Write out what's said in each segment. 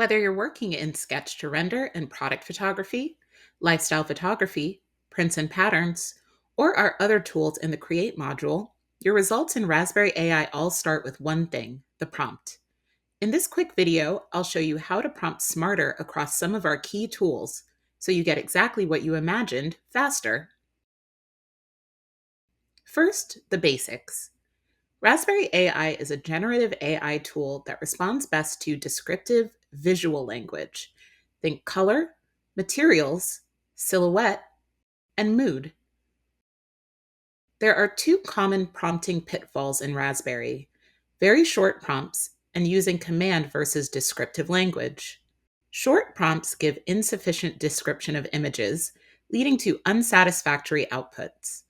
Whether you're working in sketch to render and product photography, lifestyle photography, prints and patterns, or our other tools in the Create module, your results in Raspberry AI all start with one thing, the prompt. In this quick video, I'll show you how to prompt smarter across some of our key tools so you get exactly what you imagined faster. First, the basics. Raspberry AI is a generative AI tool that responds best to descriptive visual language. Think color, materials, silhouette, and mood. There are two common prompting pitfalls in Raspberry: very short prompts and using command versus descriptive language. Short prompts give insufficient description of images, leading to unsatisfactory outputs.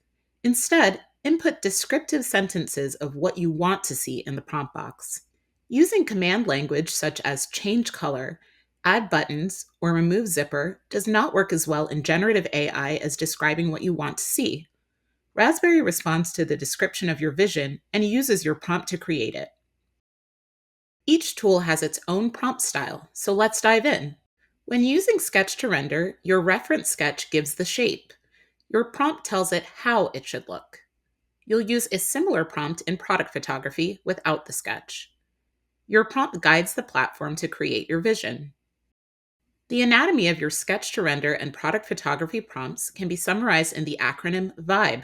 Instead, input descriptive sentences of what you want to see in the prompt box. Using command language such as change color, add buttons, or remove zipper does not work as well in generative AI as describing what you want to see. Raspberry responds to the description of your vision and uses your prompt to create it. Each tool has its own prompt style, so let's dive in. When using Sketch to render, your reference sketch gives the shape. Your prompt tells it how it should look. You'll use a similar prompt in product photography without the sketch. Your prompt guides the platform to create your vision. The anatomy of your Sketch to render and product photography prompts can be summarized in the acronym VIBE.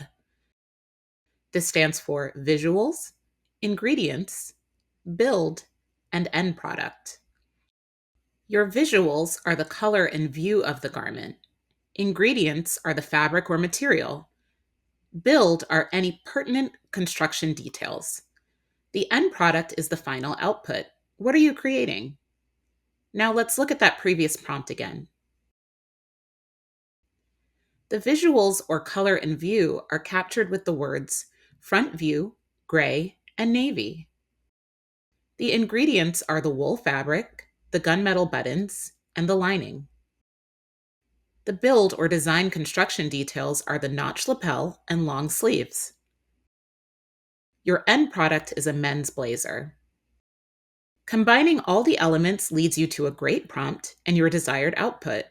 This stands for Visuals, Ingredients, Build, and End Product. Your visuals are the color and view of the garment. Ingredients are the fabric or material. Build are any pertinent construction details. The end product is the final output. What are you creating? Now let's look at that previous prompt again. The visuals or color and view are captured with the words front view, gray, and navy. The ingredients are the wool fabric, the gunmetal buttons, and the lining. The build or design construction details are the notch lapel and long sleeves. Your end product is a men's blazer. Combining all the elements leads you to a great prompt and your desired output.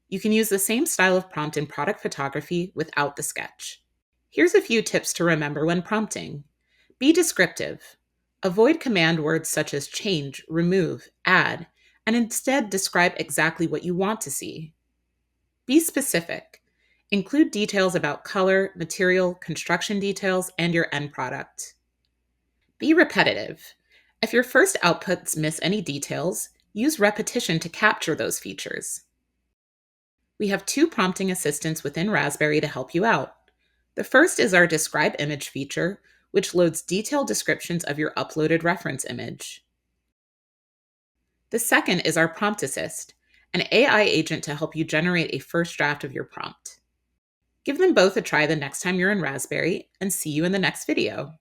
You can use the same style of prompt in product photography without the sketch. Here's a few tips to remember when prompting. Be descriptive. Avoid command words such as change, remove, add, and instead describe exactly what you want to see. Be specific. Include details about color, material, construction details, and your end product. Be repetitive. If your first outputs miss any details, use repetition to capture those features. We have two prompting assistants within Raspberry to help you out. The first is our Describe Image feature, which loads detailed descriptions of your uploaded reference image. The second is our Prompt Assist, an AI agent to help you generate a first draft of your prompt. Give them both a try the next time you're in Raspberry, and see you in the next video.